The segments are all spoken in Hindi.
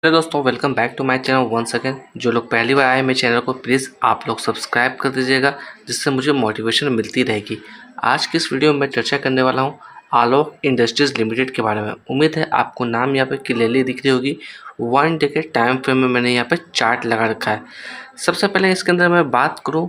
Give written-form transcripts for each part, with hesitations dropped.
हेलो दोस्तों, welcome back to my channel once again. जो लोग पहली बार आए मेरे चैनल को प्लीज़ आप लोग सब्सक्राइब कर दीजिएगा, जिससे मुझे मोटिवेशन मिलती रहेगी। आज की इस वीडियो में मैं चर्चा करने वाला हूं आलोक इंडस्ट्रीज़ लिमिटेड के बारे में। उम्मीद है आपको नाम यहाँ पे क्लियरली दिख रही होगी। 1 डे के टाइम फ्रेम में मैंने यहाँ पे चार्ट लगा रखा है। सबसे पहले इसके अंदर मैं बात करूँ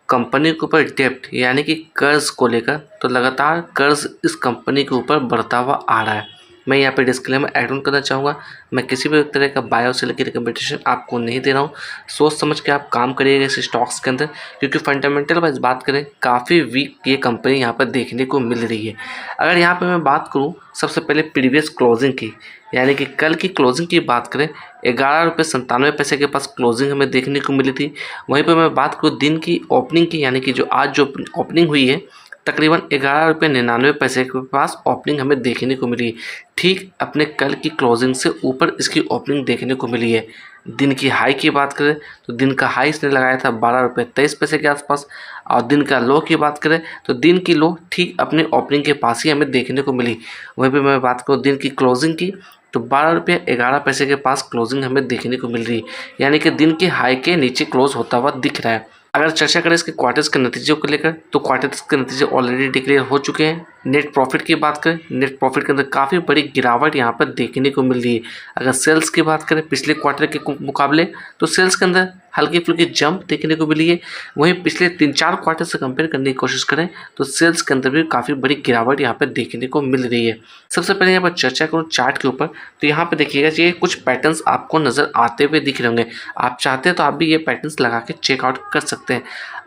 कंपनी के ऊपर डेप्ट यानी कि कर्ज को लेकर, तो लगातार कर्ज इस कंपनी के ऊपर बढ़ता हुआ आ रहा है। मैं यहाँ पे डिस्क्लेमर ऐड ऑन करना चाहूँगा, मैं किसी भी तरह का बाय और सेल की रिकमेंडेशन आपको नहीं दे रहा हूँ। सोच समझ के आप काम करिएगा इस स्टॉक्स के अंदर, क्योंकि फंडामेंटल वाइज बात करें काफ़ी वीक ये कंपनी यहाँ पर देखने को मिल रही है। अगर यहाँ पर मैं बात करूँ सबसे पहले प्रीवियस क्लोजिंग की, यानी कि कल की क्लोजिंग की बात करें, 11 रुपये 97 पैसे के पास क्लोजिंग हमें देखने को मिली थी। वहीं पर मैं बात करूँ दिन की ओपनिंग की, यानी कि जो आज जो ओपनिंग हुई है, तकरीबन 11 रुपये 99 पैसे के पास ओपनिंग हमें देखने को मिली। ठीक अपने कल की क्लोजिंग से ऊपर इसकी ओपनिंग देखने को मिली है। दिन की हाई की बात करें तो दिन का हाई इसने लगाया था 12 रुपये 23 पैसे के आसपास, और दिन का लो की बात करें तो दिन की लो ठीक अपने ओपनिंग के पास ही हमें देखने को मिली। वहीं पर मैं बात करूँ दिन की क्लोजिंग की, तो 12 रुपये 11 पैसे के पास क्लोजिंग हमें देखने को मिल रही है, यानी कि दिन के हाई के नीचे क्लोज होता हुआ दिख रहा है। अगर चर्चा करें इसके क्वार्टर्स के नतीजों को लेकर, तो क्वार्टर्स के नतीजे ऑलरेडी डिक्लेयर हो चुके हैं। नेट प्रॉफिट की बात करें, नेट प्रॉफिट के अंदर काफ़ी बड़ी गिरावट यहाँ पर देखने को मिल रही है। अगर सेल्स की बात करें पिछले क्वार्टर के मुकाबले, तो सेल्स के अंदर हल्की फुल्की जंप देखने को मिली है। वहीं पिछले 3-4 क्वार्टर से कंपेयर करने की कोशिश करें तो सेल्स के अंदर भी काफ़ी बड़ी गिरावट यहाँ पर देखने को मिल रही है। सबसे पहले यहाँ पर चर्चा करूँ चार्ट के ऊपर, तो यहाँ पर देखिएगा ये कुछ पैटर्न्स आपको नज़र आते हुए दिख रहे होंगे। आप चाहते हैं तो आप भी ये पैटर्न्स लगा के चेकआउट कर सकते हैं।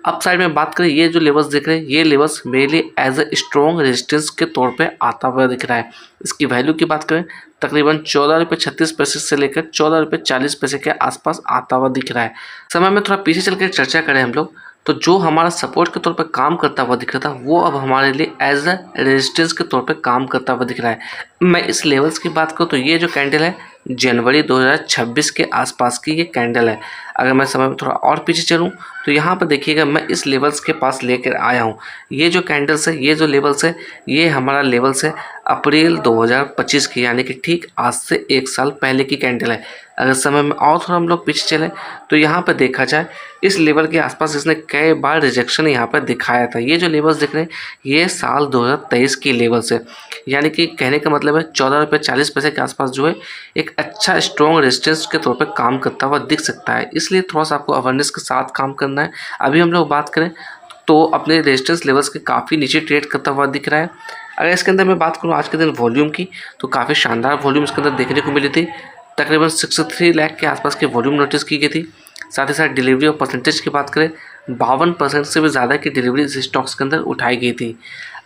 अप साइड में बात करें, ये जो लेवल्स दिख रहे हैं, ये लेवल्स मेरे लिए एज ए स्ट्रॉन्ग रेजिस्टेंस के तौर पे आता हुआ दिख रहा है। इसकी वैल्यू की बात करें, तकरीबन 14 रुपये 36 पैसे से लेकर 14 रुपये 40 पैसे के आसपास आता हुआ दिख रहा है। समय में थोड़ा पीछे चल कर चर्चा करें हम लोग, तो जो हमारा सपोर्ट के तौर पर काम करता हुआ दिख रहा था, वो अब हमारे लिए एज अ रेजिस्टेंस के तौर पर काम करता हुआ दिख रहा है। मैं इस लेवल्स की बात करूँ तो ये जो कैंडल है जनवरी 2026 के आसपास की ये कैंडल है। अगर मैं समय में थोड़ा और पीछे चलूँ तो यहाँ पर देखिएगा मैं इस लेवल्स के पास लेकर आया हूँ। ये जो कैंडल्स है, ये जो लेवल्स है, ये हमारा लेवल्स है अप्रैल 2025 की, यानी कि ठीक आज से 1 साल पहले की कैंडल है। अगर समय में और थोड़ा हम लोग पीछे चलें तो यहाँ पर देखा जाए इस लेवल के आसपास इसने कई बार रिजेक्शन यहाँ पर दिखाया था। ये जो लेवल्स दिख रहे हैं ये साल 2023 की लेवल्स है, यानी कि कहने का मतलब है 14 रुपये 40 पैसे के आसपास जो है एक अच्छा स्ट्रॉन्ग रेजिस्टेंस के तौर पर काम करता हुआ दिख सकता है। इसलिए थोड़ा सा आपको अवेयरनेस के साथ काम करना है। अभी हम लोग बात करें तो अपने रेजिस्टेंस लेवल्स के काफ़ी नीचे ट्रेड करता हुआ दिख रहा है। अगर इसके अंदर मैं बात करूँ आज के दिन वॉल्यूम की, तो काफ़ी शानदार वॉल्यूम इसके अंदर देखने को मिली थी। तकरीबन 63 लाख के आसपास की वॉल्यूम नोटिस की गई थी। साथ ही साथ डिलीवरी और परसेंटेज की बात करें, 52% से भी ज़्यादा की डिलीवरी इस स्टॉक्स के अंदर उठाई गई थी।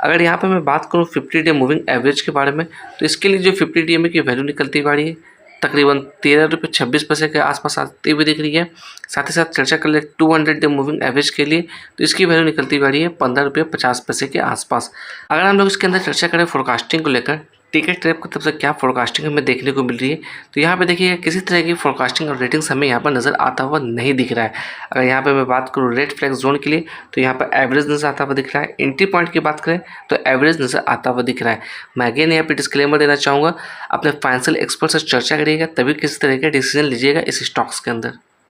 अगर यहाँ पे मैं बात करूँ 50 डे मूविंग एवरेज के बारे में, तो इसके लिए जो 50 डे की वैल्यू निकलती हुई आ रही है तकरीबन 13 रुपये 26 पैसे के आसपास आती हुई दिख रही है। साथ ही साथ चर्चा कर ले 200 डे मूविंग एवरेज के लिए, तो इसकी वैल्यू निकलती हुई आ रही है 15 रुपये 50 पैसे के आसपास। अगर हम लोग इसके अंदर चर्चा करें फोरकास्टिंग को लेकर, टिकट ट्रैप की तरफ से क्या फोरकास्टिंग हमें देखने को मिल रही है, तो यहाँ पे देखिए किसी तरह की फोरकास्टिंग और रेटिंग्स हमें यहाँ पर नज़र आता हुआ नहीं दिख रहा है। अगर यहाँ पे मैं बात करूँ रेड फ्लैग जोन के लिए, तो यहाँ पर एवरेज नज़र आता हुआ दिख रहा है। एंट्री पॉइंट की बात करें तो एवरेज नज़र आता हुआ दिख रहा है। मैं अगेन यहाँ पे डिस्क्लेमर देना चाहूँगा, अपने फाइनेंशियल एक्सपर्ट से चर्चा करिएगा, तभी किसी तरह का डिसीजन लीजिएगा इस स्टॉक्स के अंदर।